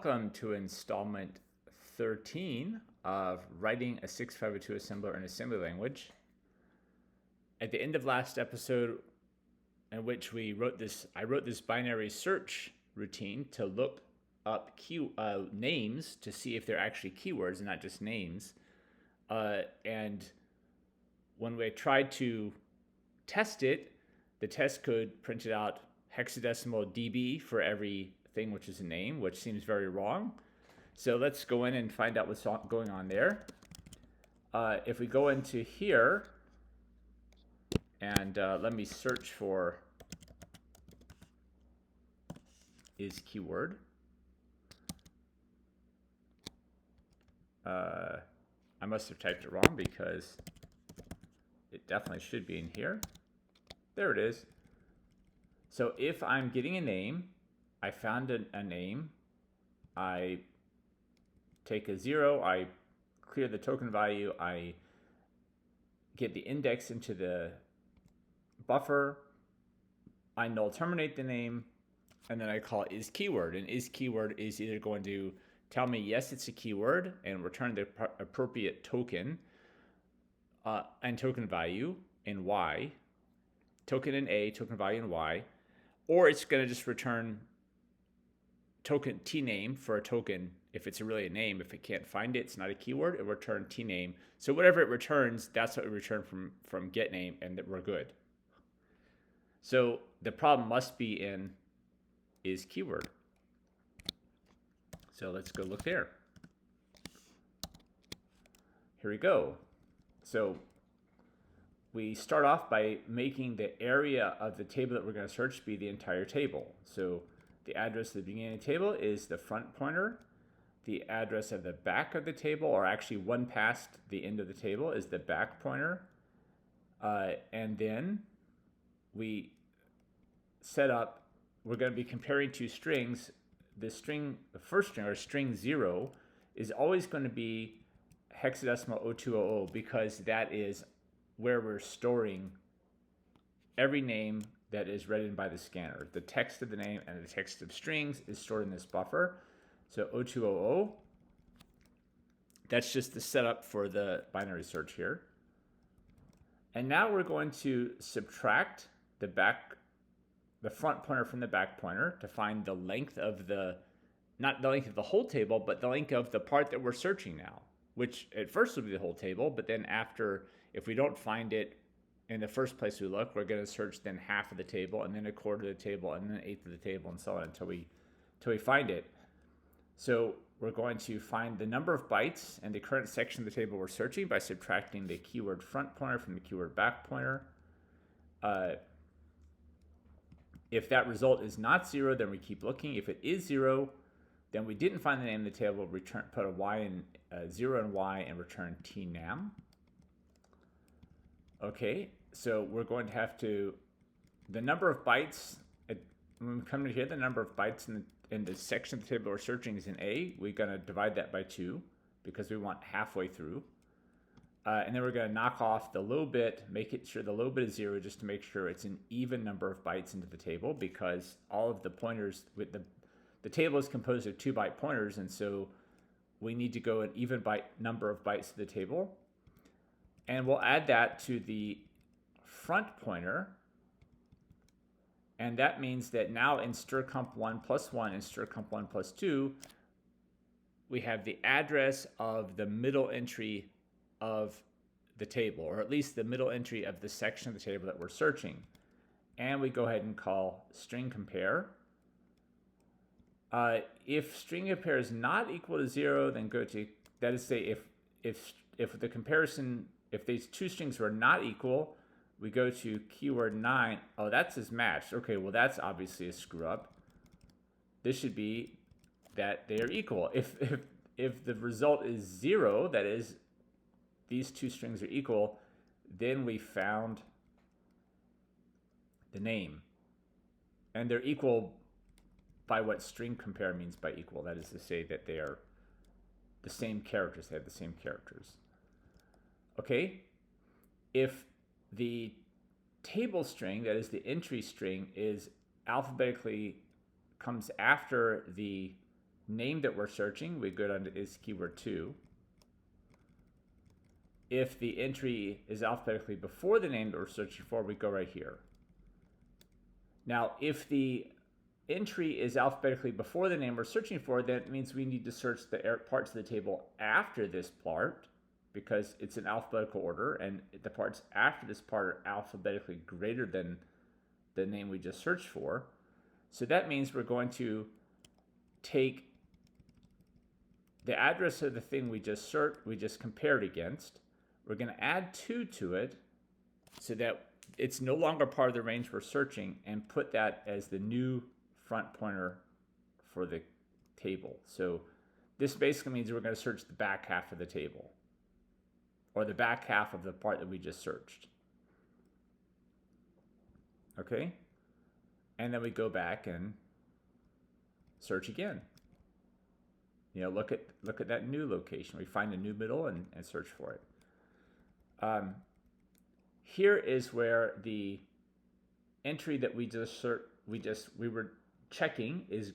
Welcome to installment 13 of writing a 6502 assembler in assembly language. At the end of last episode, in which I wrote this binary search routine to look up names to see if they're actually keywords and not just names. And when we tried to test it, the test code printed out hexadecimal dB for every thing which is a name, which seems very wrong. So let's go in and find out what's going on there. If we go into here and let me search for is keyword. I must have typed it wrong because it definitely should be in here. There it is. So if I'm getting a name, I found a name, I take a 0, I clear the token value, I get the index into the buffer, I null terminate the name, and then I call is keyword. And is keyword is either going to tell me yes, it's a keyword and return the appropriate token and token value in Y, token in A, token value in Y, or it's going to just return token T name for a token. If it's really a name, if it can't find it, it's not a keyword, it will return T name. So whatever it returns, that's what we return from get name, and that we're good. So the problem must be in is keyword. So let's go look there. Here we go. So we start off by making the area of the table that we're going to search be the entire table. So the address of the beginning of the table is the front pointer. The address of the back of the table, or actually one past the end of the table, is the back pointer. And then we set up, we're going to be comparing two strings. The first string, or string 0, is always going to be hexadecimal 0200 because that is where we're storing every name that is read in by the scanner. The text of the name and the text of strings is stored in this buffer. So 0200, that's just the setup for the binary search here. And now we're going to subtract the front pointer from the back pointer to find the length of not the length of the whole table, but the length of the part that we're searching now, which at first will be the whole table, but then after, if we don't find it in the first place we look, we're going to search then half of the table, and then a quarter of the table, and then an eighth of the table, and so on until we find it. So we're going to find the number of bytes in the current section of the table we're searching by subtracting the keyword front pointer from the keyword back pointer. If that result is not 0, then we keep looking. If it is 0, then we didn't find the name of the table. Put a y in 0 and y and return tnam. Okay, so we're going to have to, the number of bytes, when we come to here, the number of bytes in the section of the table we're searching is in A. We're going to divide that by 2 because we want halfway through. And then we're going to knock off the low bit, make it sure the low bit is 0 just to make sure it's an even number of bytes into the table, because all of the pointers, with the table is composed of 2-byte pointers, and so we need to go an even number of bytes to the table. And we'll add that to the front pointer. And that means that now in strcomp1 plus 1 and strcomp1 plus 2, we have the address of the middle entry of the table, or at least the middle entry of the section of the table that we're searching. And we go ahead and call string compare. If string compare is not equal to 0, then go to, that is to say, if the comparison, if these two strings were not equal, we go to keyword 9. Oh, that says matched. Okay, well, that's obviously a screw up. This should be that they are equal. If the result is 0, that is, these two strings are equal, then we found the name. And they're equal by what string compare means by equal. That is to say that they are the same characters. They have the same characters. Okay? If the table string, that is the entry string, is alphabetically comes after the name that we're searching, we go down to is keyword 2. If the entry is alphabetically before the name that we're searching for, we go right here. Now, if the entry is alphabetically before the name we're searching for, that means we need to search the parts of the table after this part, because it's in alphabetical order, and the parts after this part are alphabetically greater than the name we just searched for. So that means we're going to take the address of the thing we just compared against. We're going to add 2 to it so that it's no longer part of the range we're searching, and put that as the new front pointer for the table. So this basically means we're going to search the back half of the table, or the back half of the part that we just searched. Okay? And then we go back and search again. You know, look at that new location. We find a new middle and search for it. Here is where the entry that we were checking is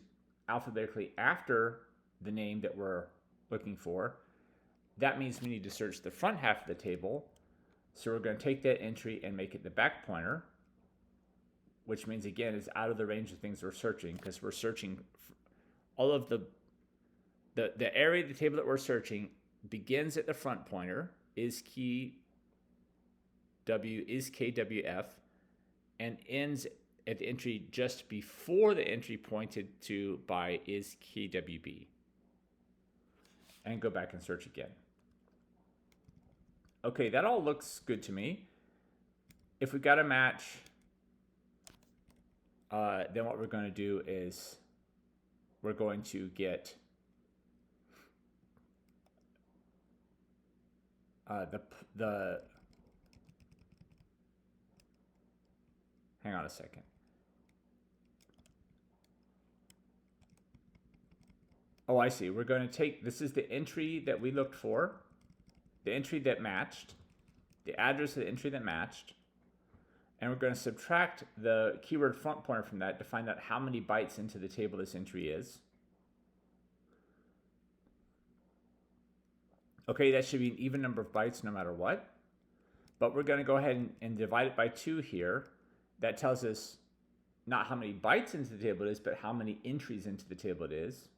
alphabetically after the name that we're looking for. That means we need to search the front half of the table. So we're going to take that entry and make it the back pointer, which means, again, it's out of the range of things we're searching, because we're searching all of the area of the table that we're searching begins at the front pointer, is key W is KWF, and ends at the entry just before the entry pointed to by is KWB. And go back and search again. Okay, that all looks good to me. If we got a match, then what we're going to do is we're going to get hang on a second. Oh, I see. We're going to take, this is the entry that we looked for, the entry that matched, the address of the entry that matched, and we're going to subtract the keyword front pointer from that to find out how many bytes into the table this entry is. Okay, that should be an even number of bytes no matter what. But we're going to go ahead and divide it by 2 here. That tells us not how many bytes into the table it is, but how many entries into the table it is.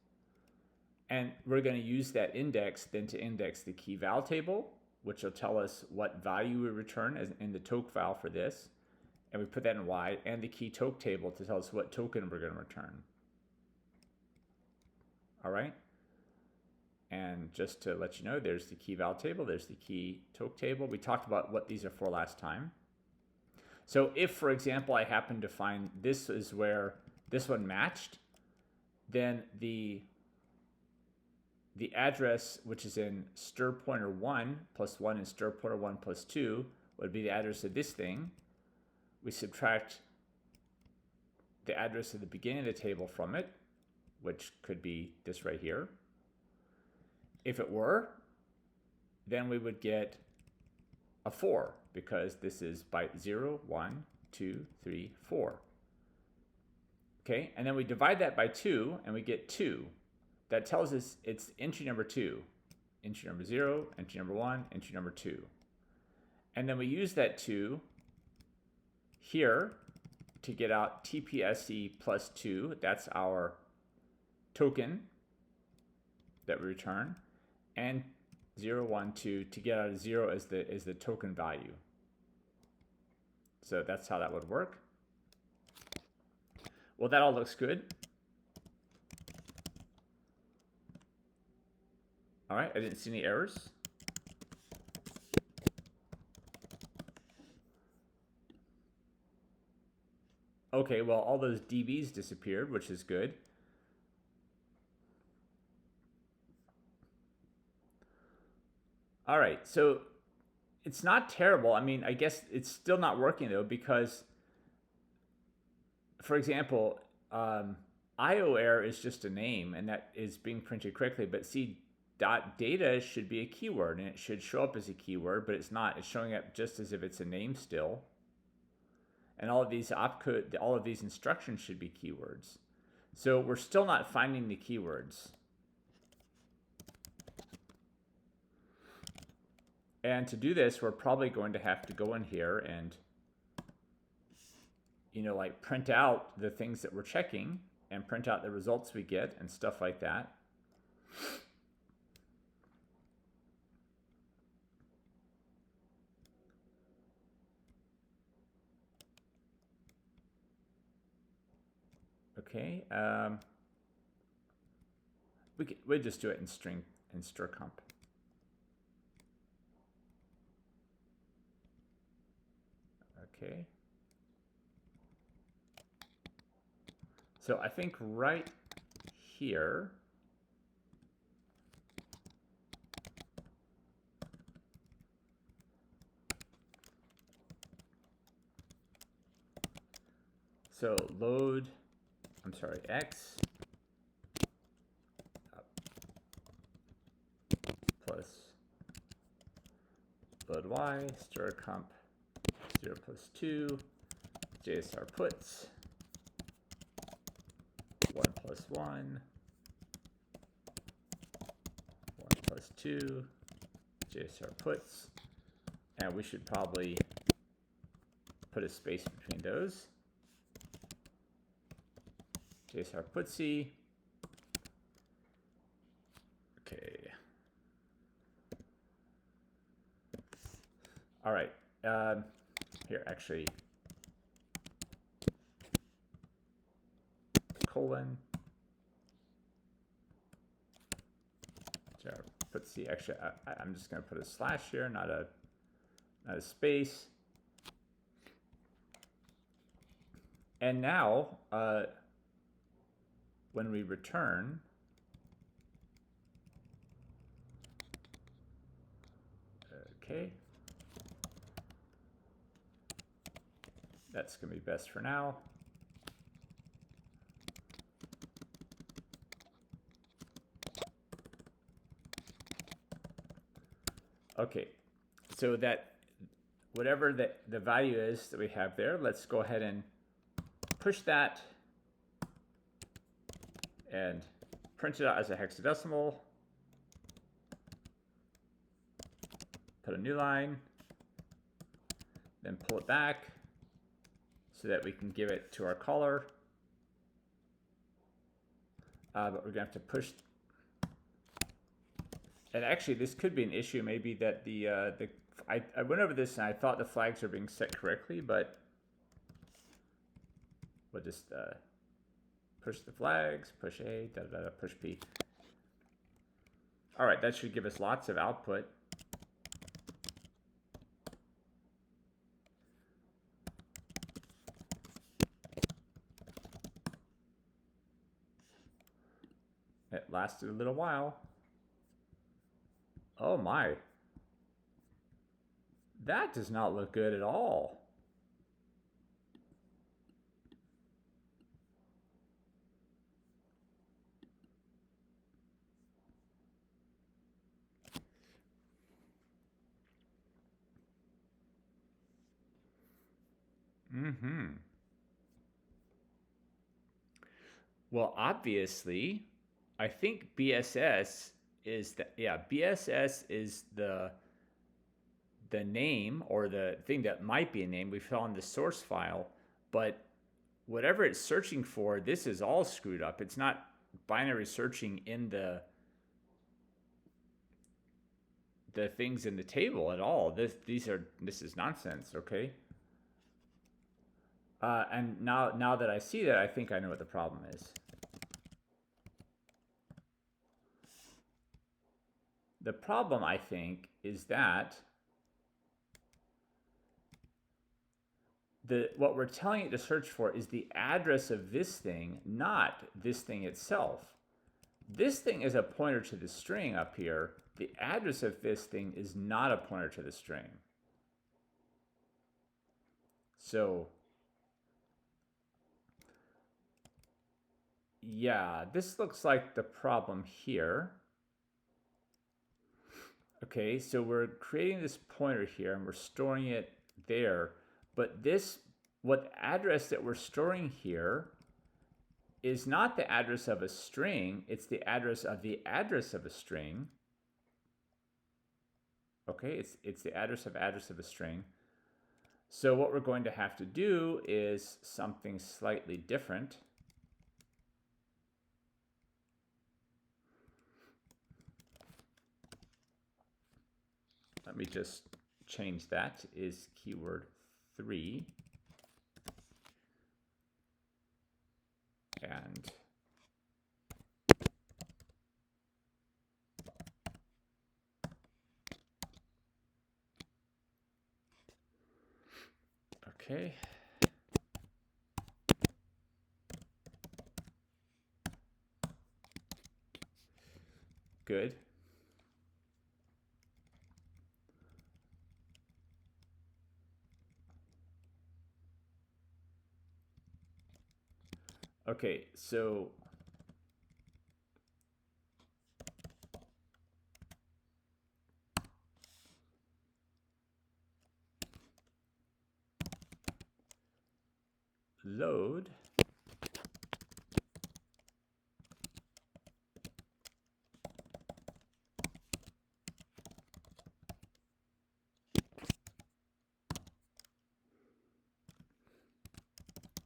And we're going to use that index then to index the key val table, which will tell us what value we return as in the toke file for this. And we put that in Y, and the key toke table to tell us what token we're going to return. All right. And just to let you know, there's the key val table, there's the key toke table. We talked about what these are for last time. So if, for example, I happen to find this is where this one matched, then the address, which is in stir pointer 1 plus 1 and stir pointer 1 plus 2, would be the address of this thing. We subtract the address of the beginning of the table from it, which could be this right here. If it were, then we would get a 4, because this is byte 0, 1, 2, 3, 4. Okay, and then we divide that by 2, and we get 2. That tells us it's entry number 2, entry number 0, entry number 1, entry number 2. And then we use that 2 here to get out TPSC plus 2. That's our token that we return. And 0, 1, 2 to get out of 0 as the token value. So that's how that would work. Well, that all looks good. All right, I didn't see any errors. Okay, well, all those DBs disappeared, which is good. All right, so it's not terrible. I mean, I guess it's still not working though, because, for example, IO error is just a name, and that is being printed correctly. But see, .data should be a keyword, and it should show up as a keyword, but it's not. It's showing up just as if it's a name still. And all of these opcode, all of these instructions should be keywords. So we're still not finding the keywords. And to do this, we're probably going to have to go in here and, you know, like print out the things that we're checking and print out the results we get and stuff like that. Okay, we'll just do it in string in strcomp. Okay. So I think right here, so load, I'm sorry, x plus load y, strcomp 0 plus 2, JSR puts 1 plus 1, 1 plus 2, JSR puts, and we should probably put a space between those. JSR putsy. Okay. All right. Here, actually, colon. Putsy. Actually, I'm just going to put a slash here, not a space. And now, when we return, okay, that's going to be best for now. Okay, so that whatever the value is that we have there, let's go ahead and push that and print it out as a hexadecimal. Put a new line, then pull it back so that we can give it to our caller. But we're gonna have to push. And actually, this could be an issue. Maybe that I went over this and I thought the flags are being set correctly, but we'll just push the flags, push A, push B. All right, that should give us lots of output. It lasted a little while. Oh my. That does not look good at all. Well, obviously, I think BSS is BSS is the name or the thing that might be a name we found in the source file, but whatever it's searching for, this is all screwed up. It's not binary searching in the things in the table at all. This is nonsense, okay? And now that I see that, I think I know what the problem is. The problem, I think, is that what we're telling it to search for is the address of this thing, not this thing itself. This thing is a pointer to the string up here. The address of this thing is not a pointer to the string. So, yeah, this looks like the problem here. Okay, so we're creating this pointer here and we're storing it there. But what address that we're storing here is not the address of a string, it's the address of a string. Okay, it's the address of a string. So what we're going to have to do is something slightly different. Let me just change that is keyword 3. And okay. Good. Okay, so load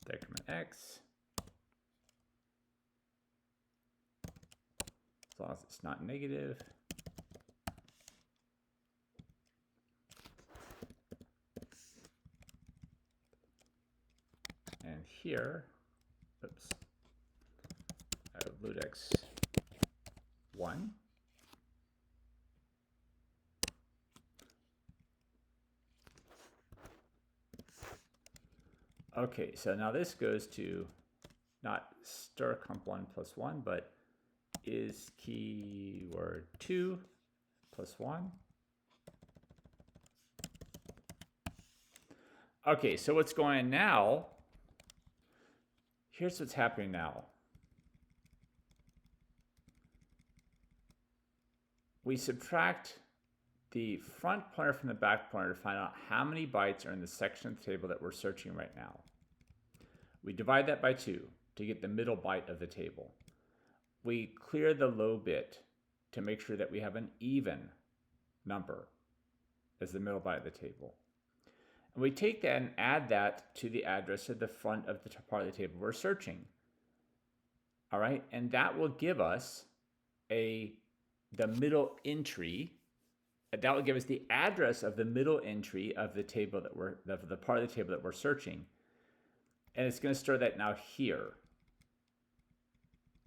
decrement X, as long as it's not negative. And here, oops, I have load X 1. Okay, so now this goes to not stir comp 1 plus 1, but is keyword 2 plus 1. Okay, so what's going on now, here's what's happening now. We subtract the front pointer from the back pointer to find out how many bytes are in the section of the table that we're searching right now. We divide that by 2 to get the middle byte of the table. We clear the low bit to make sure that we have an even number as the middle byte of the table. And we take that and add that to the address of the front of the part of the table we're searching. All right, and that will give us the middle entry. That will give us the address of the middle entry of the table of the part of the table that we're searching. And it's going to store that now here.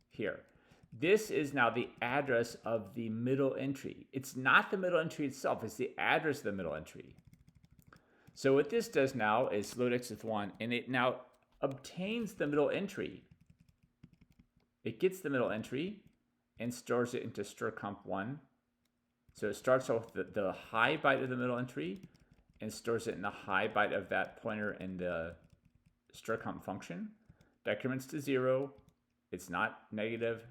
Here. This is now the address of the middle entry. It's not the middle entry itself, it's the address of the middle entry. So what this does now is load X with 1, and it now obtains the middle entry. It gets the middle entry and stores it into stir comp 1. So it starts off with the high byte of the middle entry and stores it in the high byte of that pointer in the stir comp function. Decrements to 0. It's not negative.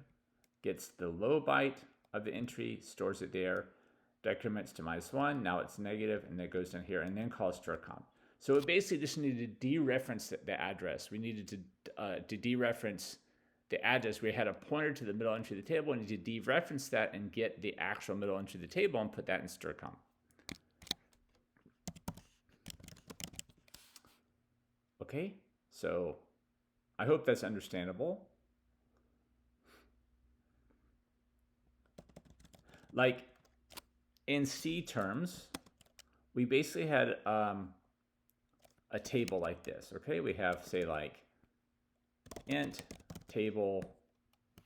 Gets the low byte of the entry, stores it there. Decrements to -1. Now it's negative, and that goes down here, and then calls stir comp. So it basically just needed to dereference the address. We needed to dereference the address. We had a pointer to the middle entry of the table. We need to dereference that and get the actual middle entry of the table and put that in stir comp. Okay, so I hope that's understandable. Like in C terms, we basically had a table like this. Okay, we have, say, like int table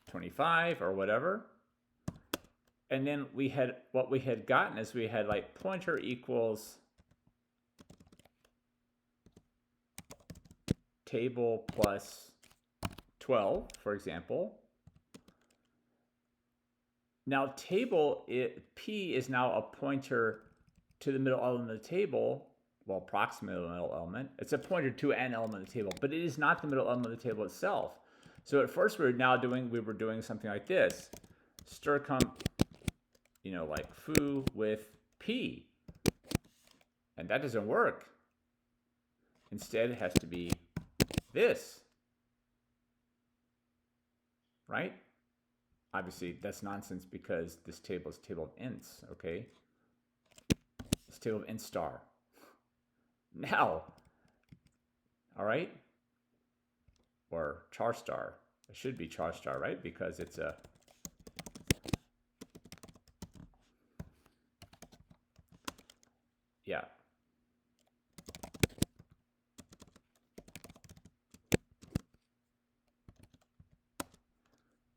25 or whatever, and then we had what we had gotten is we had like pointer equals table plus 12, for example. Now table, P is now a pointer to the middle element of the table, well, approximately the middle element. It's a pointer to an element of the table, but it is not the middle element of the table itself. So at first we were doing something like this. Stir comp, like foo with P. And that doesn't work. Instead, it has to be this. Right? Obviously, that's nonsense because this table is a table of ints, okay? It's table of int star. Now, all right, or char star. It should be char star, right? Because it's a yeah.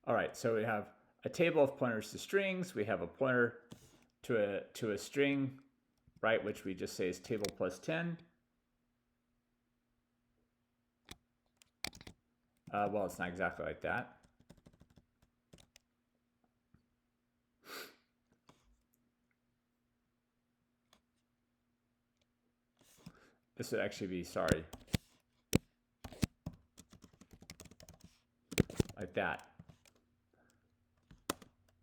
All right, so we have a table of pointers to strings. We have a pointer to a string, right, which we just say is table plus 10. Well, it's not exactly like that. This would actually be, sorry, like that.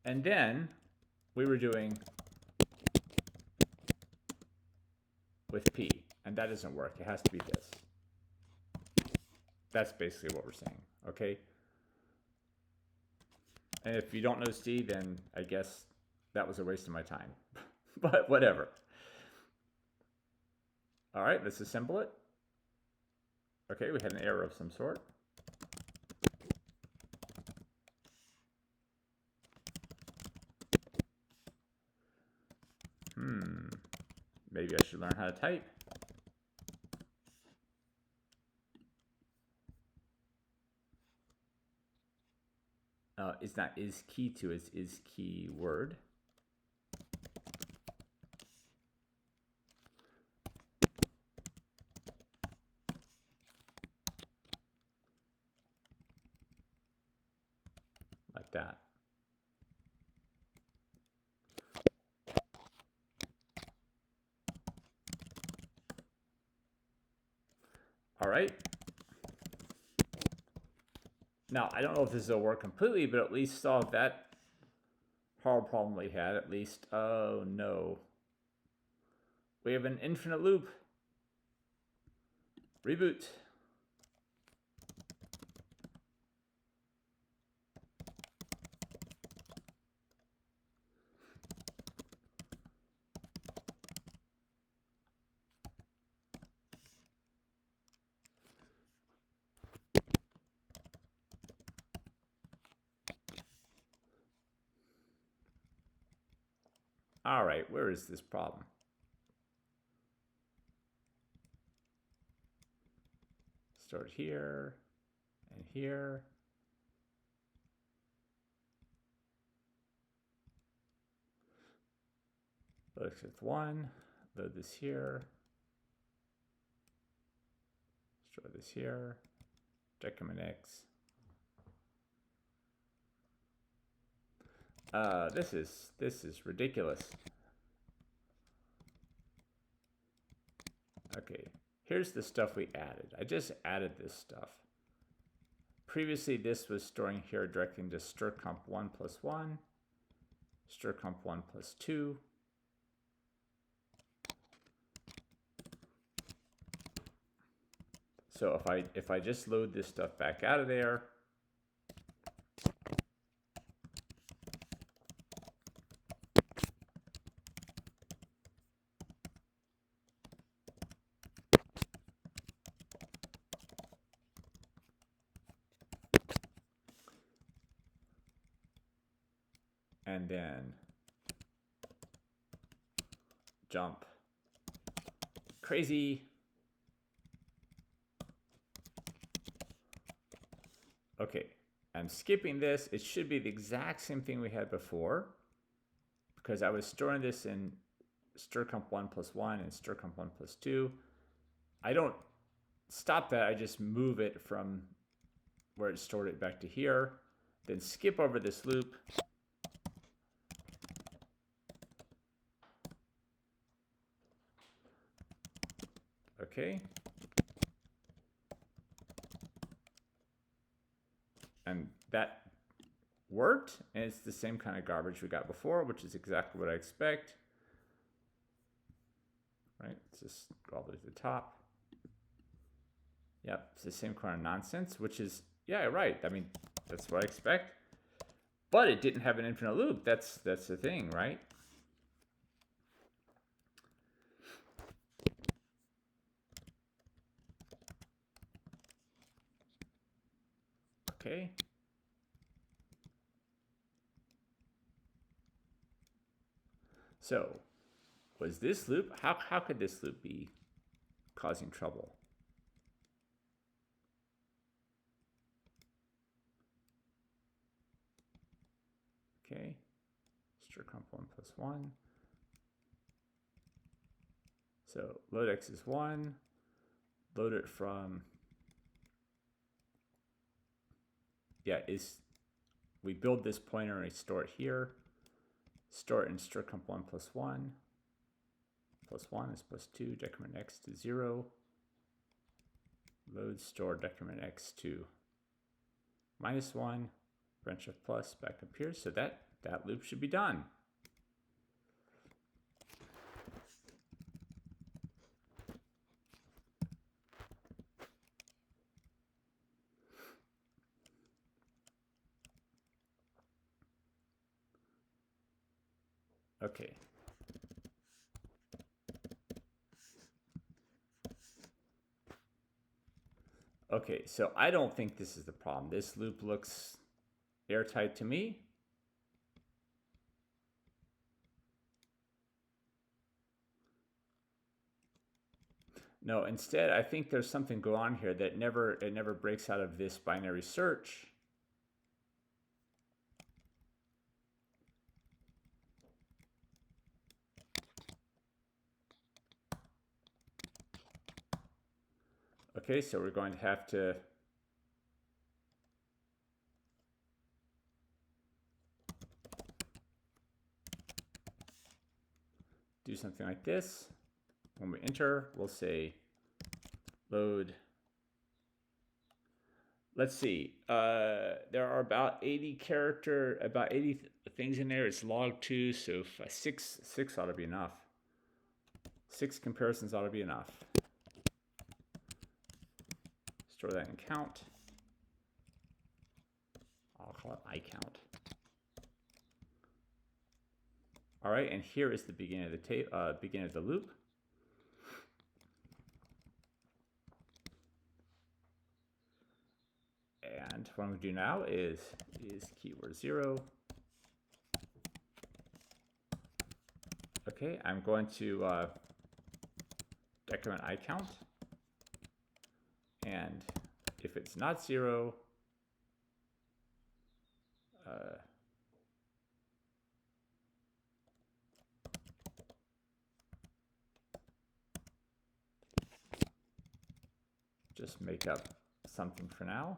And then we were doing with P, and that doesn't work. It has to be this. That's basically what we're saying, okay? And if you don't know C, then I guess that was a waste of my time. But whatever. All right, let's assemble it. Okay, we had an error of some sort. Maybe I should learn how to type. It's not is key to, it's is keyword. Like that. All right. Now, I don't know if this will work completely, but at least solve that hard problem we had, at least. Oh, no. We have an infinite loop. Reboot. All right, where is this problem? Start here and here. Load with 1, load this here. Store this here. Decrement X. This is ridiculous. Okay, here's the stuff we added. I just added this stuff. Previously, this was storing here directly into strcomp1 plus 1, strcomp1 plus 2. So if I just load this stuff back out of there, and then jump crazy. Okay, I'm skipping this. It should be the exact same thing we had before, because I was storing this in strcomp1 plus 1 and strcomp1 plus 2. I don't stop that. I just move it from where it stored it back to here, then skip over this loop. Okay. And that worked, and it's the same kind of garbage we got before, which is exactly what I expect. Right, let's just go all the way to the top. Yep, it's the same kind of nonsense, which is, yeah, right. I mean, that's what I expect. But it didn't have an infinite loop. That's the thing, right? Okay. So was this loop, how could this loop be causing trouble? Okay, strcomp 1 plus 1. So load x is 1, load it from, yeah, we build this pointer and we store it here. Store it in strcomp 1 plus 1. Plus 1 is plus 2, decrement x to 0. Load store decrement x to minus 1, branch of plus back up here. So that loop should be done. Okay. Okay, so I don't think this is the problem. This loop looks airtight to me. No, instead, I think there's something going on here that it never breaks out of this binary search. Okay, so we're going to have to do something like this. When we enter, we'll say load. Let's see. There are about 80 things in there. It's log 2, so six ought to be enough. 6 comparisons ought to be enough. Store that in count. I'll call it iCount. All right, and here is the beginning of the beginning of the loop. And what I'm going to do now is keyword 0. Okay, I'm going to decrement iCount. And if it's not 0, just make up something for now.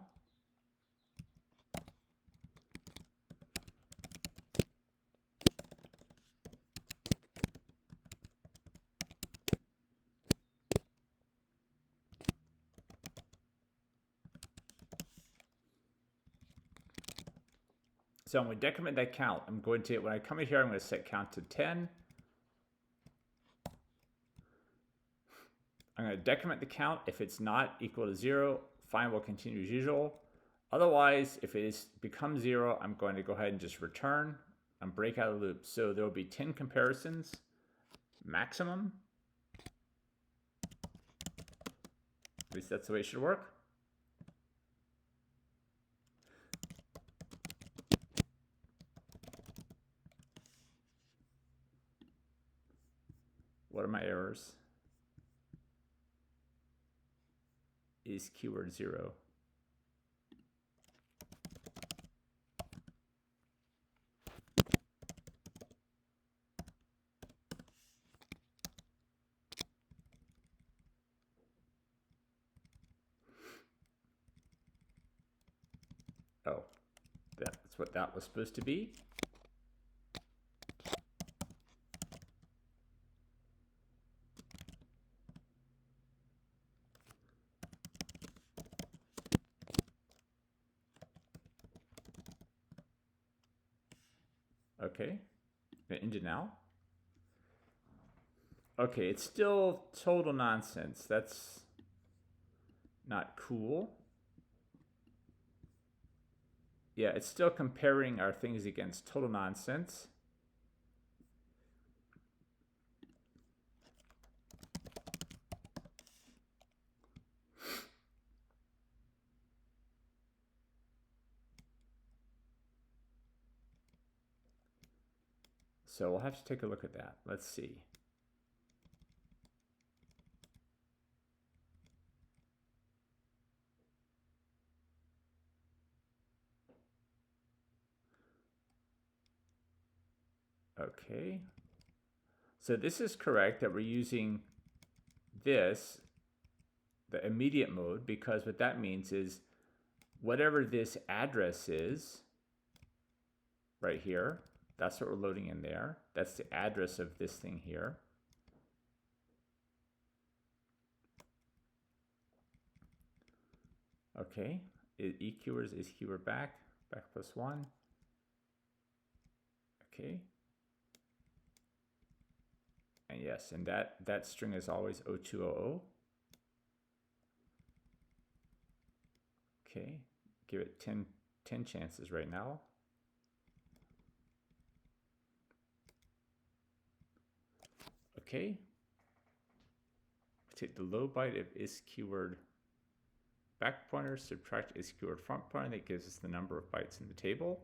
So I'm going to decrement that count. I'm going to, when I come in here, I'm going to set count to 10. I'm going to decrement the count. If it's not equal to 0, fine, we'll continue as usual. Otherwise, if it becomes 0, I'm going to go ahead and just return and break out of the loop. So there will be 10 comparisons maximum. At least that's the way it should work. What are my errors? Is keyword 0. Oh, that's what that was supposed to be. Okay, into now. Okay, it's still total nonsense. That's not cool. Yeah, it's still comparing our things against total nonsense. So we'll have to take a look at that. Let's see. Okay. So this is correct that we're using this, the immediate mode, because what that means is whatever this address is right here, that's what we're loading in there. That's the address of this thing here. Okay, E keyword is keyword back plus 1. Okay. And yes, and that string is always 0200. Okay, give it 10 chances right now. Okay, take the low byte of is keyword back pointer, subtract is keyword front pointer, that gives us the number of bytes in the table.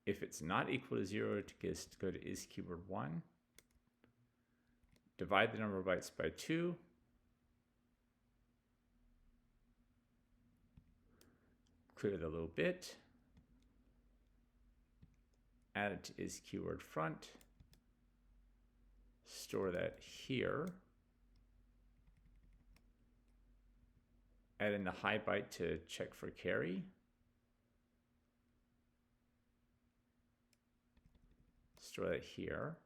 If it's not equal to 0, just go to is keyword 1. Divide the number of bytes by 2. Clear the little bit. Add it to is keyword front. Store that here. Add in the high byte to check for carry. Store that here.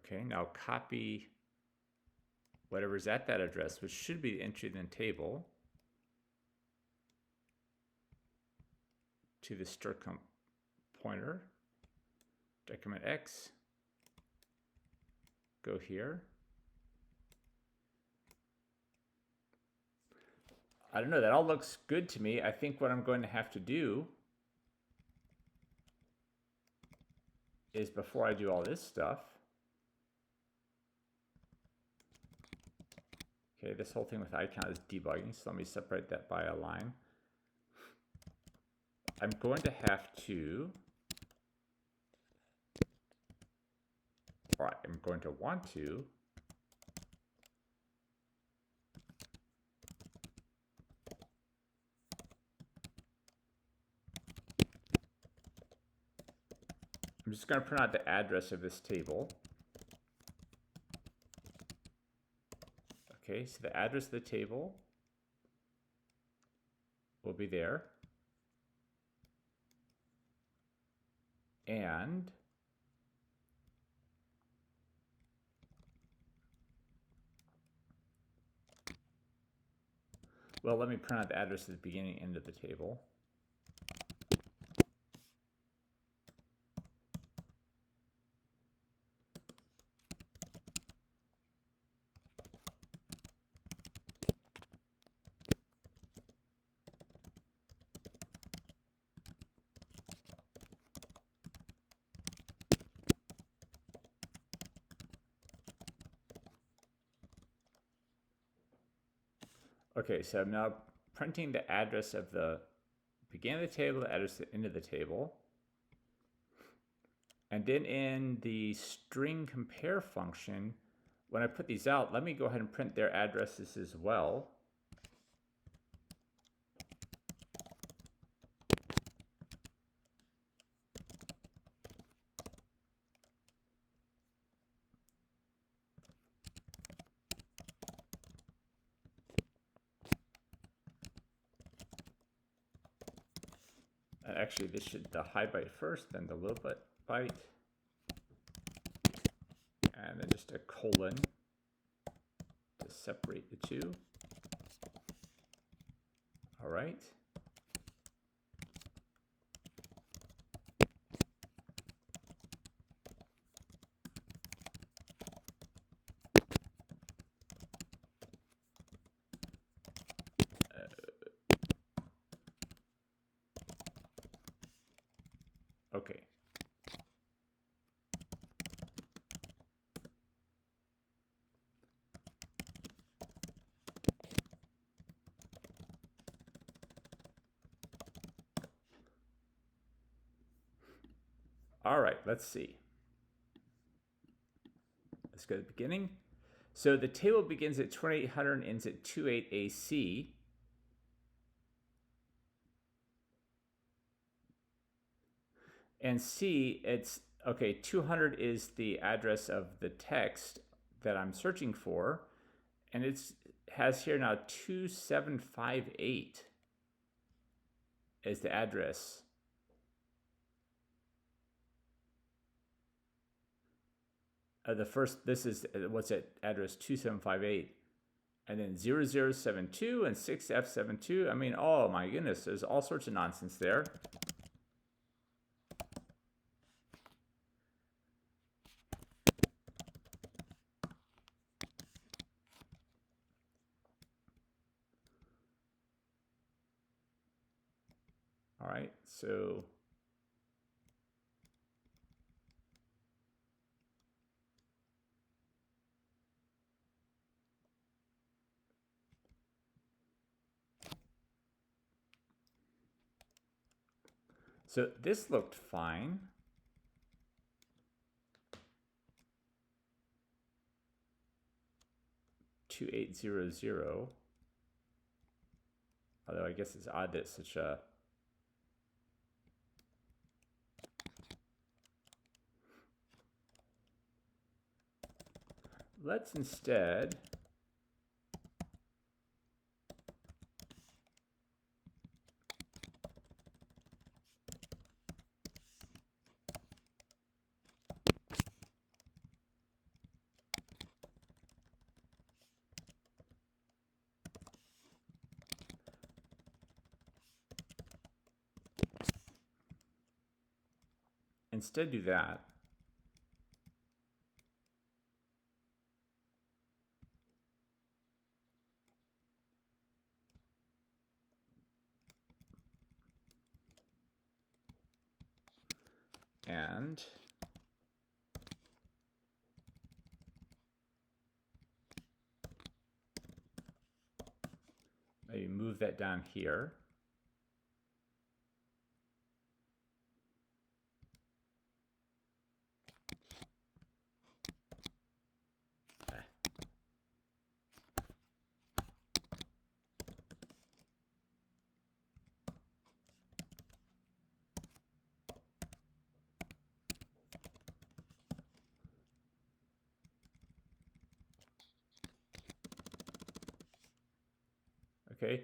Okay, now copy whatever's at that address, which should be the entry in the table, to the strcmp pointer, decrement X, go here. I don't know, that all looks good to me. I think what I'm going to have to do is, before I do all this stuff, okay, this whole thing with icon is debugging, so let me separate that by a line. I'm going to have to, or I'm going to want to, I'm just going to print out the address of this table. Okay, so the address of the table will be there. And well, let me print out the address at the beginning and end of the table. Okay, so I'm now printing the address of the beginning of the table, the address at the end of the table. And then in the string compare function, when I put these out, let me go ahead and print their addresses as well. Actually, this should the high byte first, then the low byte, and then just a colon to separate the two. All right. Okay. All right, let's see. Let's go to the beginning. So the table begins at 2800 and ends at 28 AC. And C, it's, okay, 200 is the address of the text that I'm searching for. And it's has here now 2758 as the address. The first, this is, what's it, address 2758. And then 0072 and 6F72. I mean, oh my goodness, there's all sorts of nonsense there. All right, so this looked fine. $2800. Although I guess it's odd that such a let's instead do that. And maybe move that down here. Okay.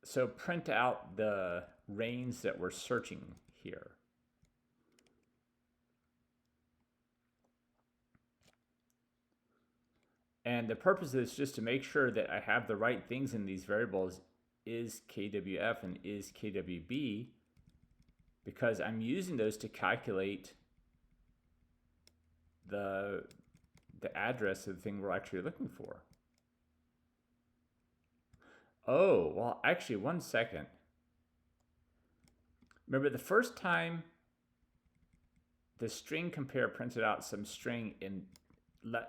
So print out the range that we're searching here. And the purpose is just to make sure that I have the right things in these variables, is KWF and is KWB, because I'm using those to calculate the address of the thing we're actually looking for. Oh, well, actually, one second. Remember the first time the string compare printed out some string in,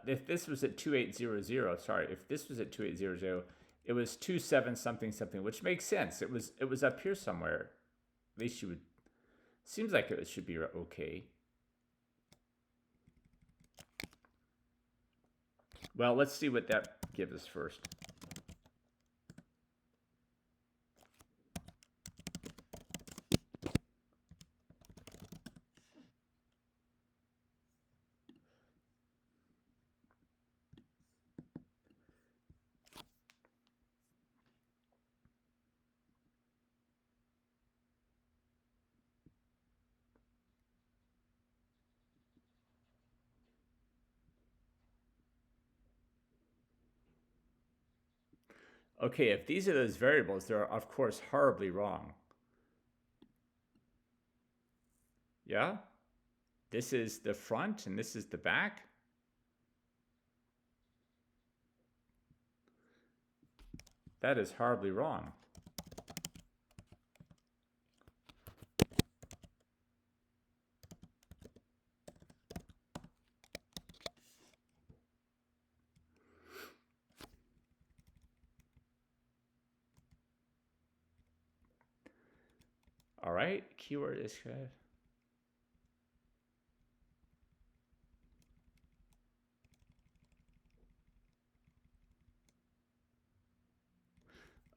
if this was at 2800, sorry, if this was at 2800, it was 27 something something, which makes sense. It was up here somewhere. At least you would, seems like it should be okay. Well, let's see what that gives us first. Okay, if these are those variables, they're of course horribly wrong. Yeah? This is the front and this is the back. That is horribly wrong. All right, keyword is good.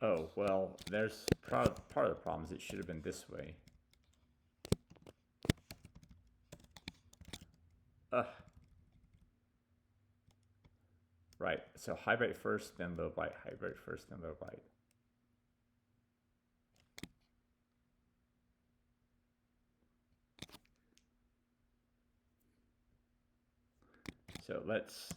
Oh, well, there's part of the problem is it should have been this way. Ugh. Right, so high byte first, then low byte, high byte first, then low byte. So let's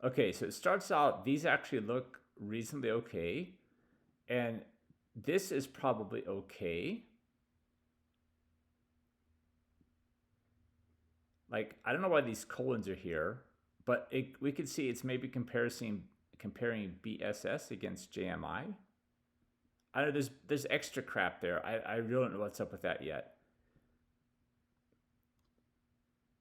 okay, so it starts out, these actually look reasonably okay. And this is probably okay. Like, I don't know why these colons are here, but we could see it's maybe comparing BSS against JMI. I don't know, there's extra crap there. I really don't know what's up with that yet.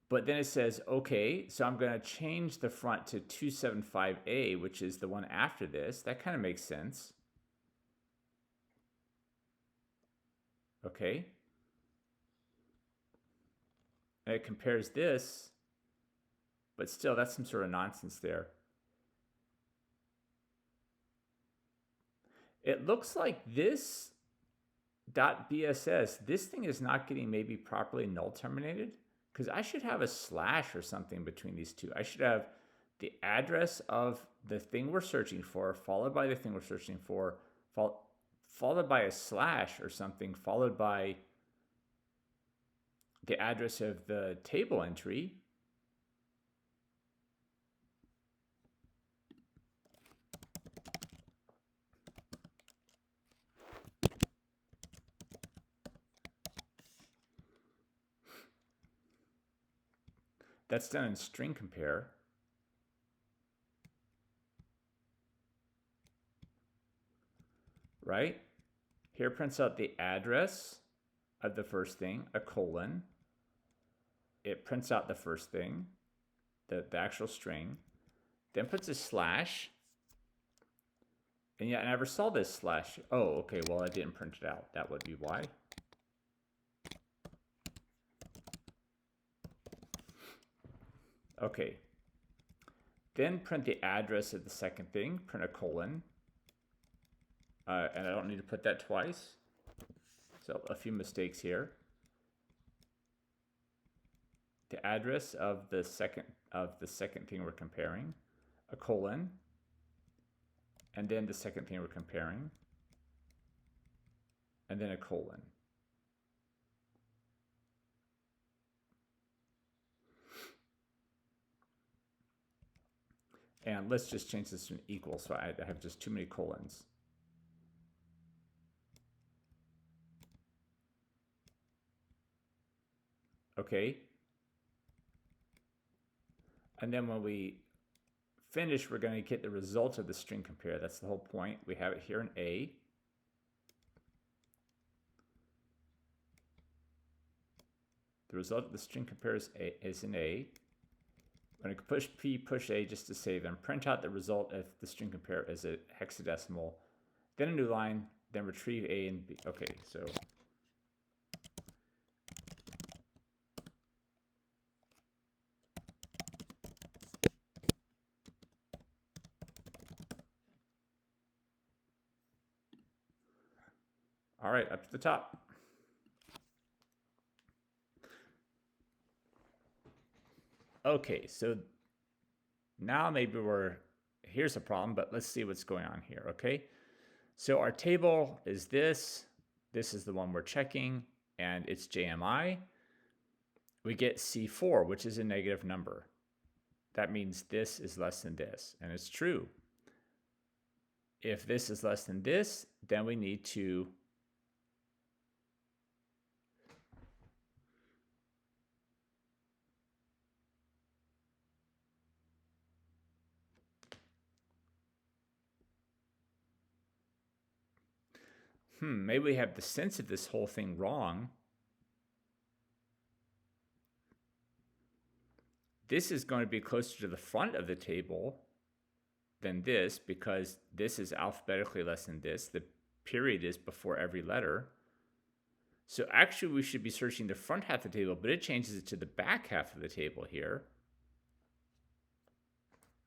But then it says, okay, so I'm going to change the front to 275A, which is the one after this. That kind of makes sense. Okay. And it compares this, but still, that's some sort of nonsense there. It looks like this .bss, this thing is not getting maybe properly null terminated, because I should have a slash or something between these two. I should have the address of the thing we're searching for, followed by the thing we're searching for, followed by a slash or something, followed by the address of the table entry. That's done in string compare. Right? Here prints out the address of the first thing, a colon. It prints out the first thing, the actual string, then puts a slash. And yet I never saw this slash. Oh, okay, well, I didn't print it out. That would be why. Okay. Then print the address of the second thing, print a colon. And I don't need to put that twice. So a few mistakes here. The address of the second thing we're comparing, a colon, and then the second thing we're comparing, and then a colon. And let's just change this to an equal, so I have just too many colons. Okay. And then when we finish, we're going to get the result of the string compare. That's the whole point. We have it here in A. The result of the string compare is in A. I'm going to push P, push A just to save them. Print out the result of the string compare as a hexadecimal. Then a new line, then retrieve A and B. Okay, so all right, up to the top. Okay, so now maybe here's a problem, but let's see what's going on here, okay? So our table is this is the one we're checking, and it's JMI. We get C4, which is a negative number. That means this is less than this, and it's true. If this is less than this, then we need to maybe we have the sense of this whole thing wrong. This is going to be closer to the front of the table than this because this is alphabetically less than this. The period is before every letter. So actually we should be searching the front half of the table, but it changes it to the back half of the table here.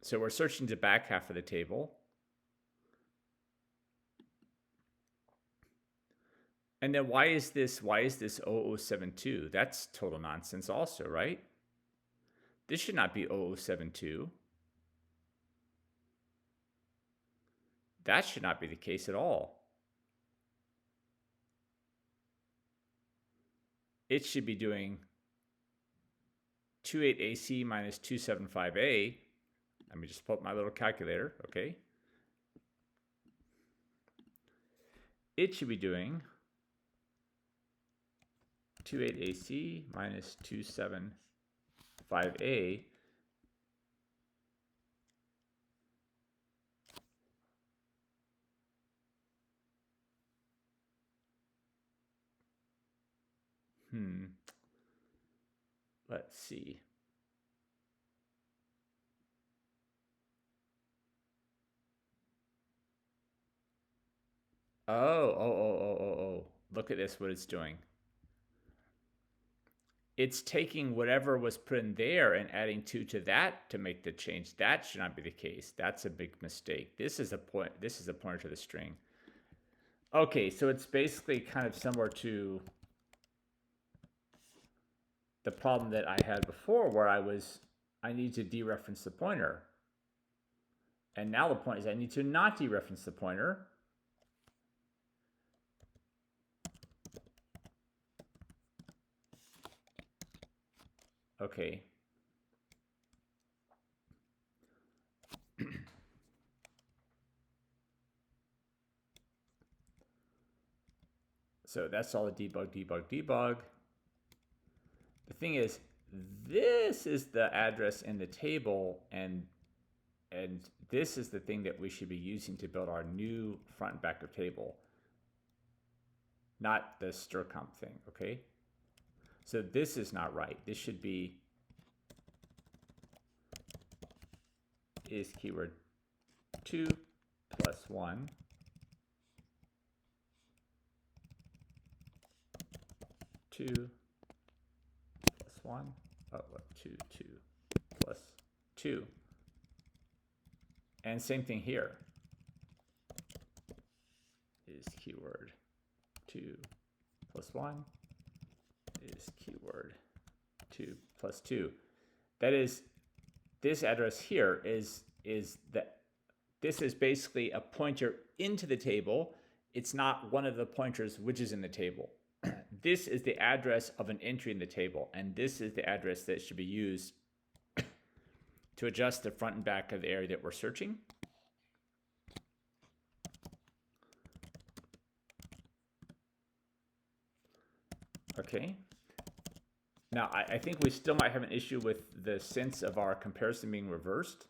So we're searching the back half of the table. And then why is this 0072? That's total nonsense also, right? This should not be 0072. That should not be the case at all. It should be doing 28AC minus 275A. Let me just pull up my little calculator, okay? It should be doing 28AC minus 275A. Let's see. Oh. Look at this, what it's doing. It's taking whatever was put in there and adding 2 to that to make the change. That should not be the case. That's a big mistake. This is a pointer to the string. Okay, so it's basically kind of similar to the problem that I had before where I need to dereference the pointer. And now the point is I need to not dereference the pointer. Okay. So that's all the debug. The thing is, this is the address in the table, and this is the thing that we should be using to build our new front and back of table, not the strcomp thing, okay? So this is not right. This should be is keyword 2 plus 1 2 plus 1 2 plus 2, and same thing here is keyword 2 plus 1 is keyword 2 plus 2. That is, this address here is that this is basically a pointer into the table. It's not one of the pointers which is in the table. This is the address of an entry in the table, and this is the address that should be used to adjust the front and back of the area that we're searching. Okay. Now, I think we still might have an issue with the sense of our comparison being reversed.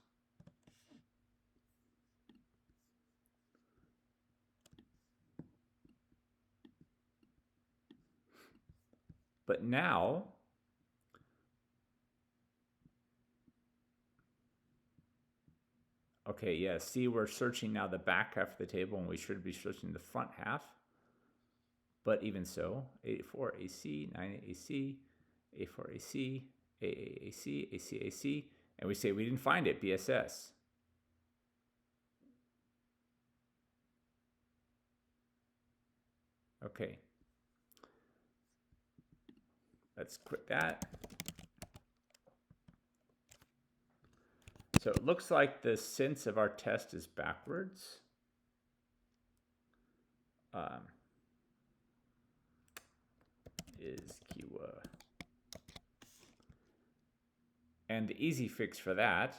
But now, okay, yeah, see, we're searching now the back half of the table, and we should be searching the front half. But even so, 84 AC, 98 AC, A4 AC, AA AC, AC AC, and we say we didn't find it, BSS. Okay. Let's quit that. So it looks like the sense of our test is backwards. Is keyword. And the easy fix for that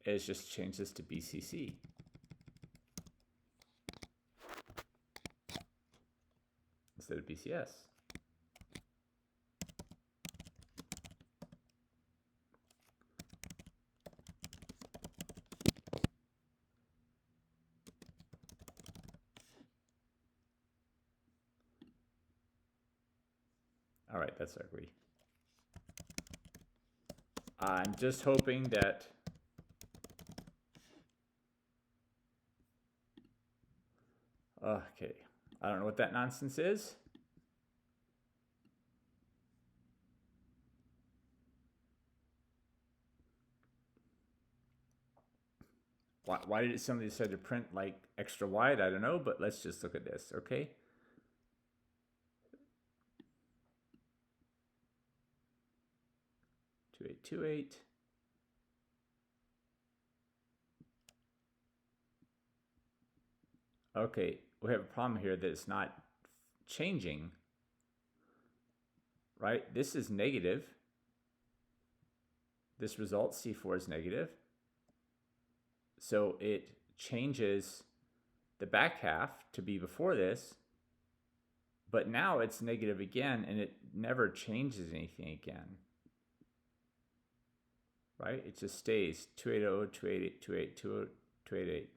is just change this to BCC. Instead of BCS. right, that's ugly. I'm just hoping that okay, I don't know what that nonsense is. Why did somebody decide to print like extra wide? I don't know, but let's just look at this, okay? Two eight two eight. Okay, we have a problem here that it's not changing, right? This is negative. This result, C4 is negative. So it changes the back half to be before this, but now it's negative again, and it never changes anything again, right? It just stays 280, 288, 288, 288.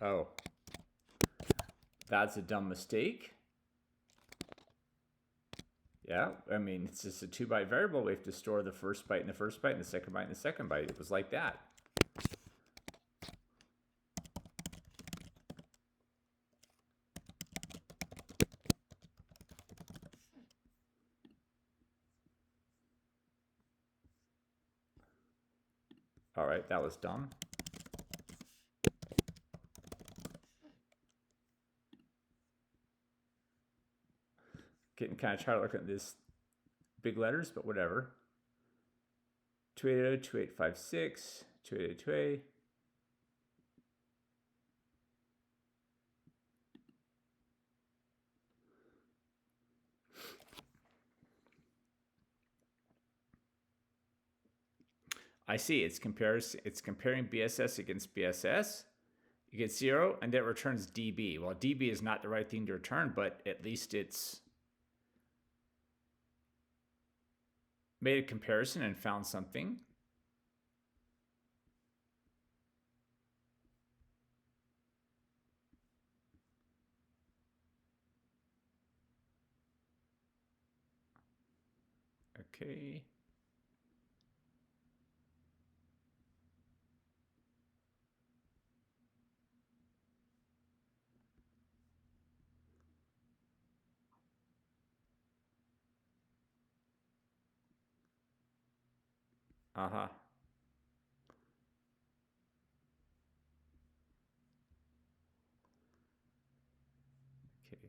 Oh, that's a dumb mistake. Yeah, I mean, it's just a 2-byte variable. We have to store the first byte in the first byte and the second byte in the second byte. It was like that. All right, that was dumb. Getting kind of tired of looking at these big letters, but whatever. 280, 2856, 288. I see. It's comparing BSS against BSS. You get 0, and that returns DB. Well, DB is not the right thing to return, but at least it's made a comparison and found something. Okay. Uh-huh. Okay.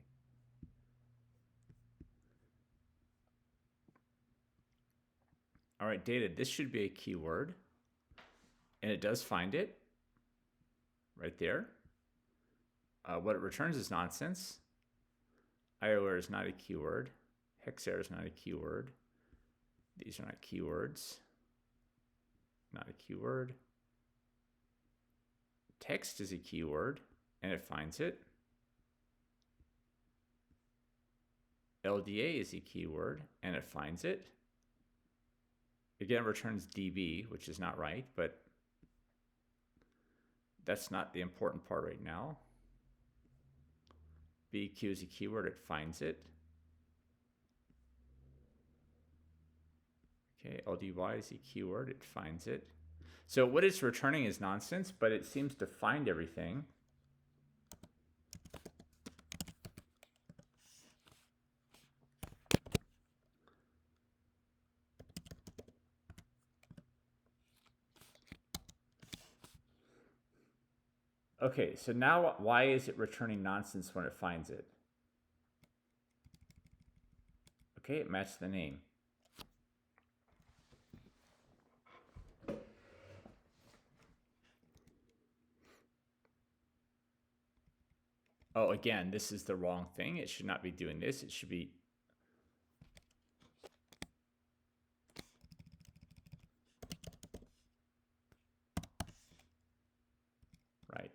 All right, data. This should be a keyword. And it does find it right there. What it returns is nonsense. IO error is not a keyword. Hex error is not a keyword. These are not keywords. Not a keyword. Text is a keyword, and it finds it. LDA is a keyword, and it finds it. Again, it returns DB, which is not right, but that's not the important part right now. BQ is a keyword, it finds it. Okay, LDY is a keyword, it finds it. So what it's returning is nonsense, but it seems to find everything. Okay, so now why is it returning nonsense when it finds it? Okay, it matched the name. Oh, again, this is the wrong thing. It should not be doing this. It should be right.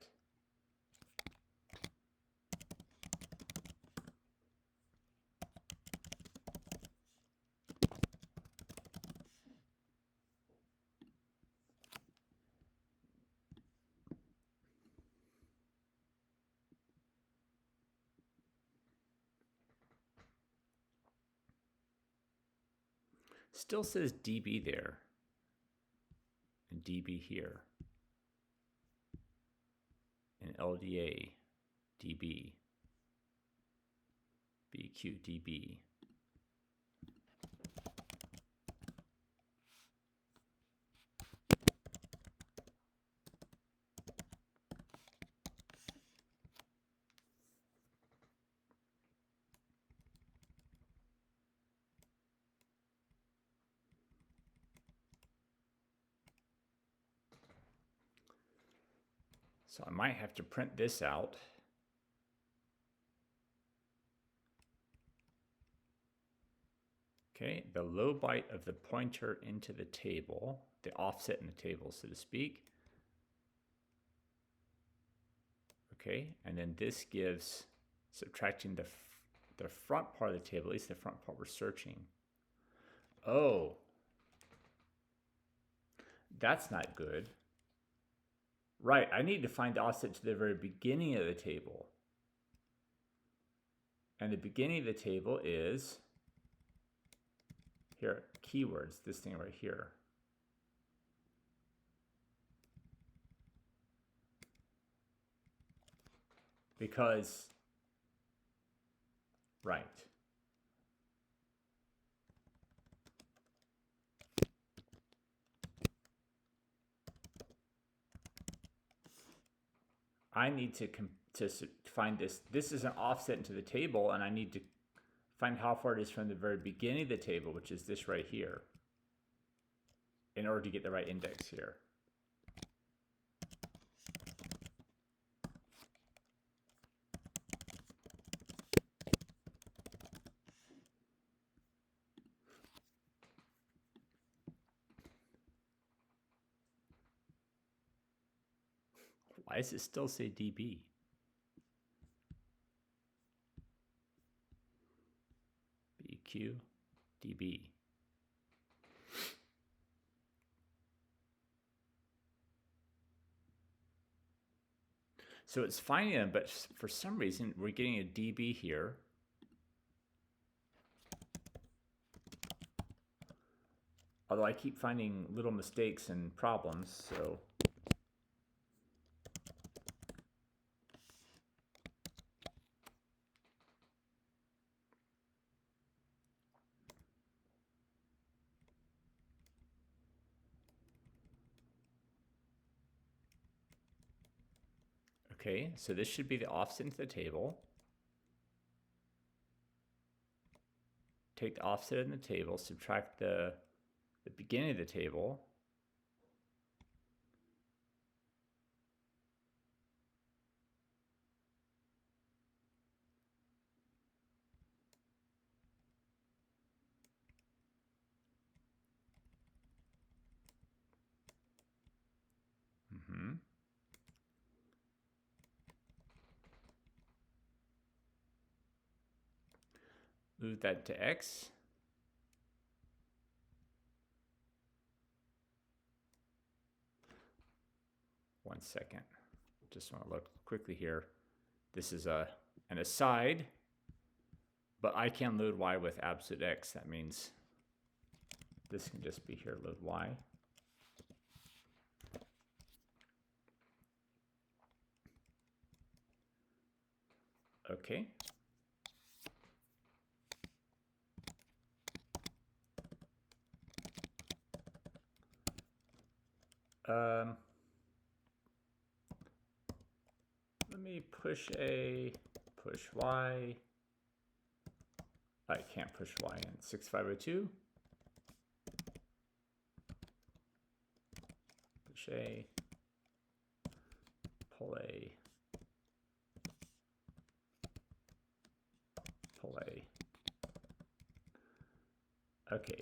Still says dB there and dB here and LDA dB BQ dB. So I might have to print this out. Okay, the low byte of the pointer into the table, the offset in the table, so to speak. Okay, and then this gives, subtracting the front part of the table, at least the front part we're searching. Oh, that's not good. Right, I need to find the offset to the very beginning of the table. And the beginning of the table is, here, keywords, this thing right here. Because, right. I need to find this. This is an offset into the table, and I need to find how far it is from the very beginning of the table, which is this right here, in order to get the right index here. Why does it still say dB? BQ dB. So it's finding them, but for some reason we're getting a dB here. Although I keep finding little mistakes and problems, so. Okay, so this should be the offset into the table. Take the offset in the table, subtract the beginning of the table. Move that to X. One second. Just want to look quickly here. This is an aside, but I can load Y with absolute X. That means this can just be here, load Y. Okay. Let me push A, push Y. I can't push Y in 6502. Push A, pull A. Okay.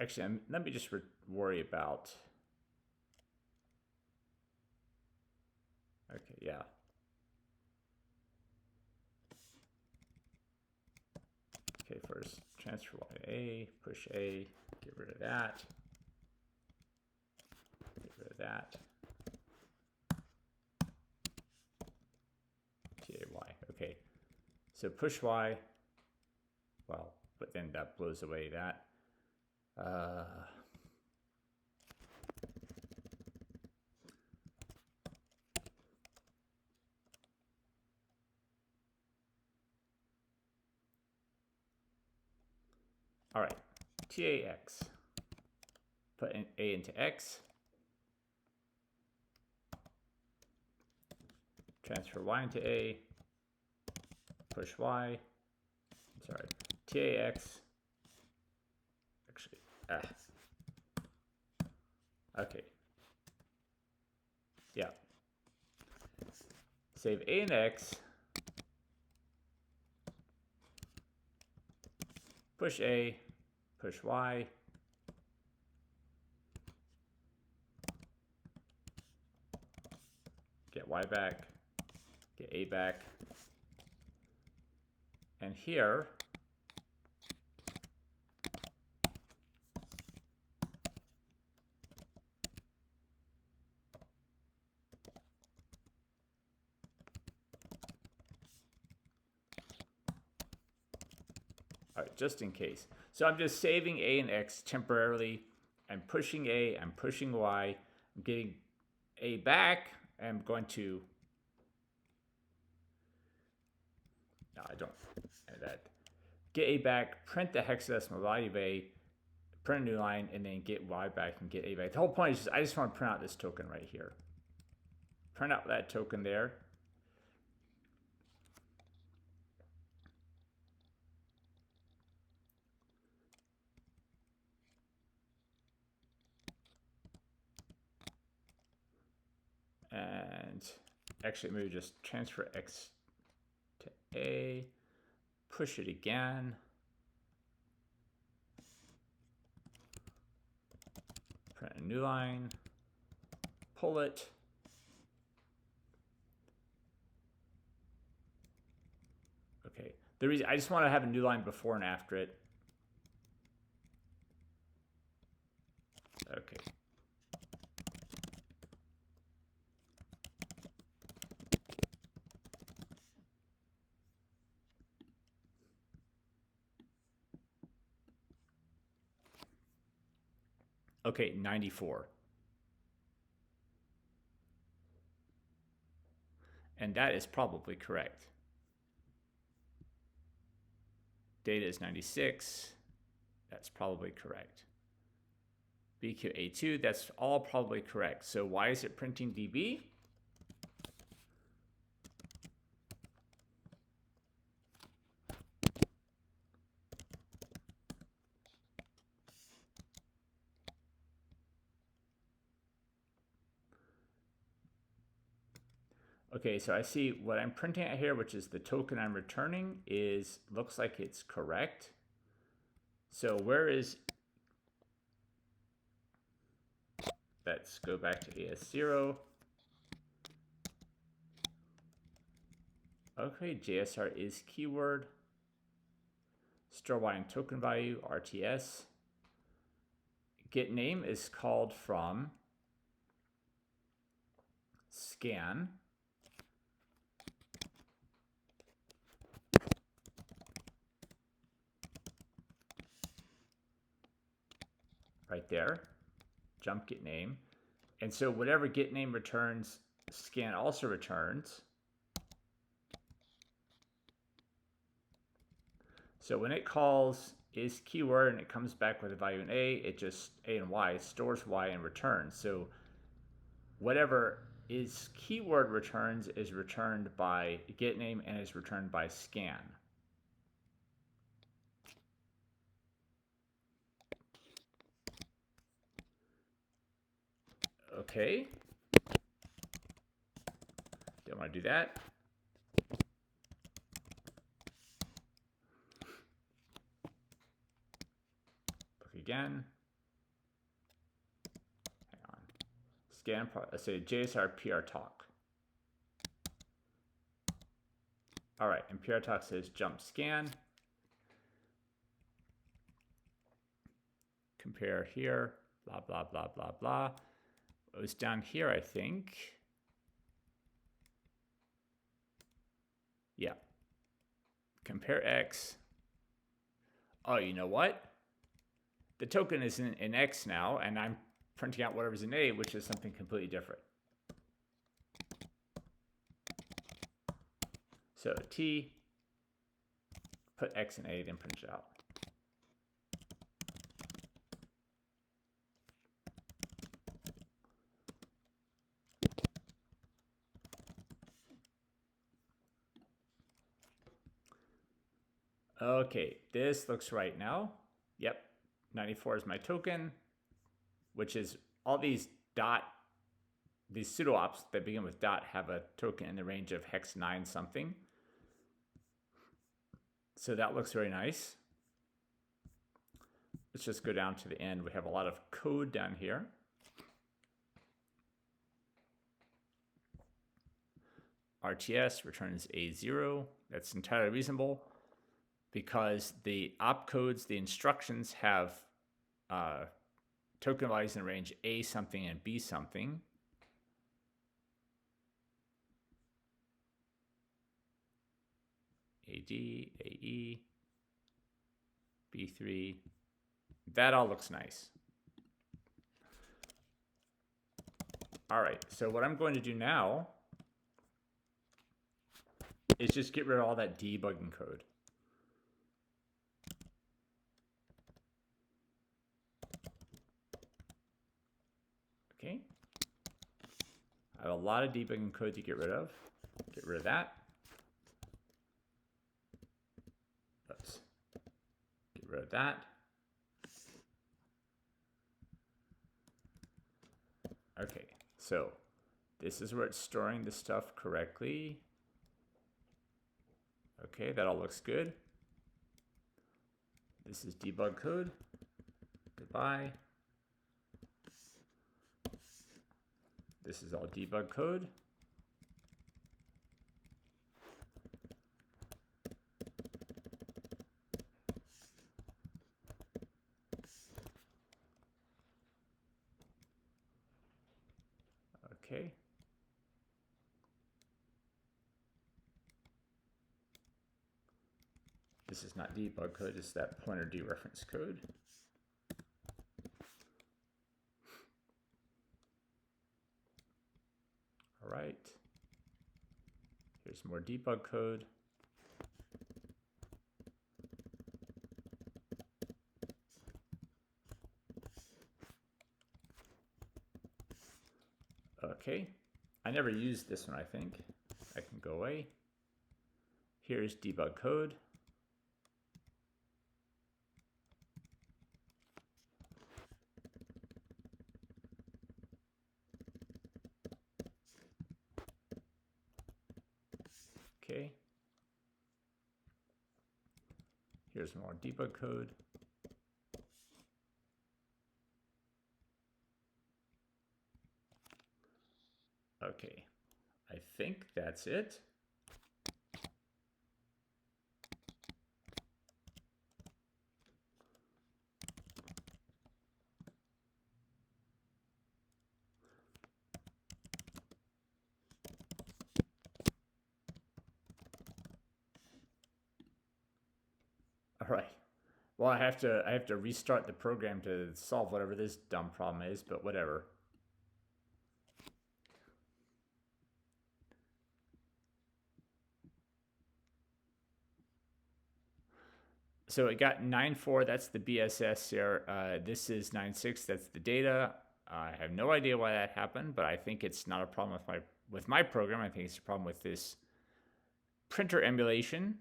Actually, let me just worry about. Okay, yeah. Okay, first transfer Y to A, push A, get rid of that. Get rid of that. TA-Y, okay. So push Y, well, but then that blows away that. All right, TAX. Put in A into X. Transfer Y into A. Push Y. Sorry, TAX. Actually, okay. Yeah. Save A and X. Push A. Push Y. Get Y back. Get A back. And here, all right, just in case. So I'm just saving A and X temporarily. I'm pushing A, I'm pushing Y, I'm getting A back. I'm going to, no, I don't add that. Get A back, print the hexadecimal value of A, print a new line, and then get Y back and get A back. The whole point is just, I just want to print out this token right here. Print out that token there. And actually, maybe just transfer X to A, push it again. Print a new line, pull it. Okay, the reason I just want to have a new line before and after it. Okay. Okay, 94. And that is probably correct. Data is 96. That's probably correct. BQA2, that's all probably correct. So why is it printing DB? Okay, so I see what I'm printing out here, which is the token I'm returning, looks like it's correct. So where is, let's go back to AS0. Okay, JSR is keyword. Store Y and token value, RTS. Get name is called from scan. Right there, jump get name. And so whatever get name returns, scan also returns. So when it calls is keyword and it comes back with a value in A, it just, A and Y, stores Y and returns. So whatever is keyword returns is returned by get name and is returned by scan. okay. Don't want to do that. Look again. Hang on. Scan, let's say JSR PR talk. All right, and PR talk says jump scan. Compare here, blah, blah, blah, blah, blah. It was down here, I think. Yeah. Compare X. Oh, you know what? The token is in X now, and I'm printing out whatever's in A, which is something completely different. So T, put X in A, then print it out. Okay, this looks right now. Yep, 94 is my token, which is all these pseudo ops that begin with dot have a token in the range of hex 9 something. So that looks very nice. Let's just go down to the end. We have a lot of code down here. RTS returns A0. That's entirely reasonable because the opcodes, the instructions have token values in the range A something and B something. AD, AE, B3. That all looks nice. All right, so what I'm going to do now is just get rid of all that debugging code. Okay. I have a lot of debugging code to get rid of. Get rid of that. Oops. Get rid of that. Okay, so this is where it's storing the stuff correctly. Okay, that all looks good. This is debug code. Goodbye. This is all debug code. Okay. This is not debug code, it's that pointer dereference code. All right. Here's more debug code. Okay. I never used this one, I think. I can go away. Here's debug code. Okay. Here's more debug code. Okay, I think that's it. All right. Well, I have to restart the program to solve whatever this dumb problem is, but whatever. So it got 9.4, that's the BSS here. This is 9.6, that's the data. I have no idea why that happened, but I think it's not a problem with my program. I think it's a problem with this printer emulation.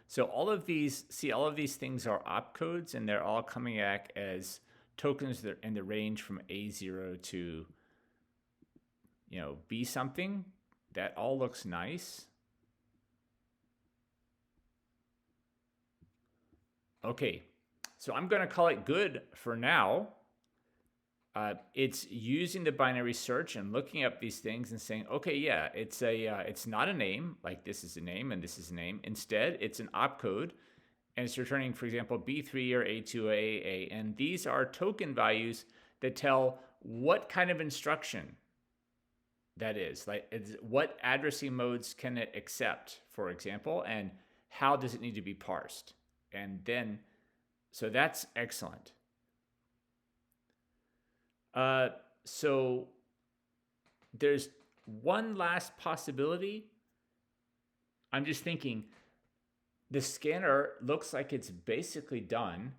So all of these things are opcodes, and they're all coming back as tokens that are in the range from A0 to, B something. That all looks nice. Okay, so I'm going to call it good for now. It's using the binary search and looking up these things and saying, okay, yeah, it's not a name, like this is a name and this is a name. Instead, it's an opcode, and it's returning, for example, B3 or A2 or AA. And these are token values that tell what kind of instruction that is. Like, what addressing modes can it accept, for example, and how does it need to be parsed? And then, so that's excellent. So there's one last possibility. I'm just thinking, the scanner looks like it's basically done,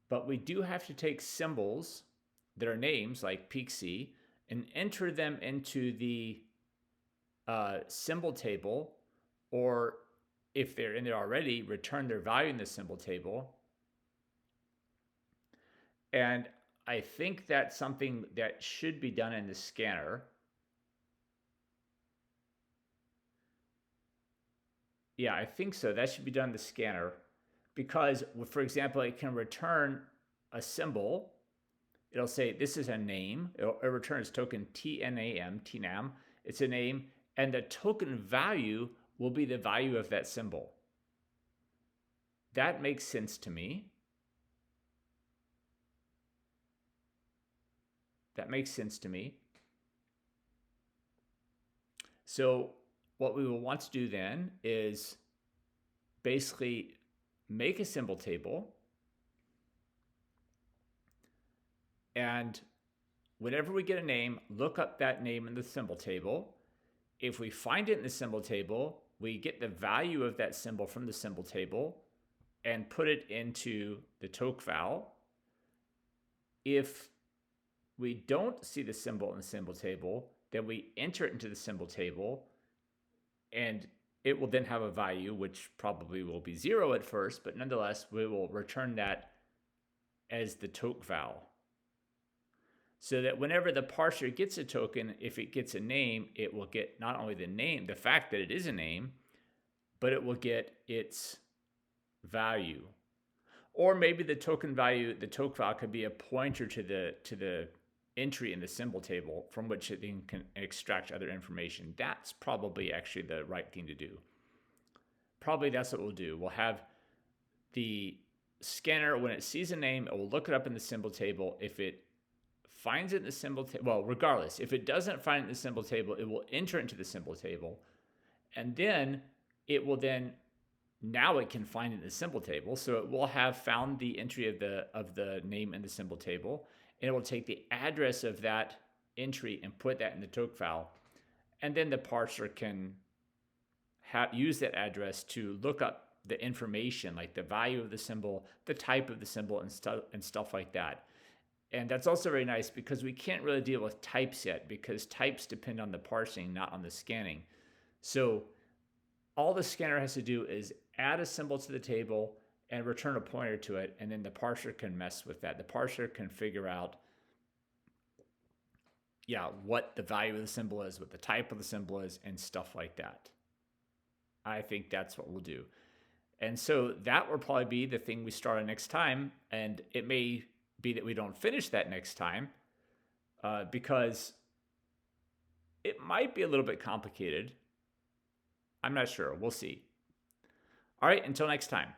but we do have to take symbols that are names like Pixie and enter them into the symbol table, or if they're in there already, return their value in the symbol table. And I think that's something that should be done in the scanner. Yeah, I think so. That should be done in the scanner because, for example, it can return a symbol. It'll say this is a name. It returns token TNAM, TNAM. It's a name, and the token value will be the value of that symbol. That makes sense to me. That makes sense to me. So what we will want to do then is basically make a symbol table. And whenever we get a name, look up that name in the symbol table. If we find it in the symbol table, we get the value of that symbol from the symbol table and put it into the tokeval. If we don't see the symbol in the symbol table, then we enter it into the symbol table, and it will then have a value, which probably will be 0 at first, but nonetheless, we will return that as the tokeval. So that whenever the parser gets a token, if it gets a name, it will get not only the name, the fact that it is a name, but it will get its value. Or maybe the token value, the tokeval, could be a pointer to the entry in the symbol table from which it then can extract other information. That's probably actually the right thing to do. Probably that's what we'll do. We'll have the scanner, when it sees a name, it will look it up in the symbol table. If it finds it in the symbol table, well, regardless, if it doesn't find it in the symbol table, it will enter into the symbol table. And then it will now it can find it in the symbol table. So it will have found the entry of the name in the symbol table, and it will take the address of that entry and put that in the tokeval. And then the parser can use that address to look up the information, like the value of the symbol, the type of the symbol, and stuff like that. And that's also very nice because we can't really deal with types yet, because types depend on the parsing, not on the scanning. So all the scanner has to do is add a symbol to the table and return a pointer to it, and then the parser can mess with that. The parser can figure out, what the value of the symbol is, what the type of the symbol is, and stuff like that. I think that's what we'll do. And so that will probably be the thing we start on next time, and it may be that we don't finish that next time because it might be a little bit complicated. I'm not sure. We'll see. All right, until next time.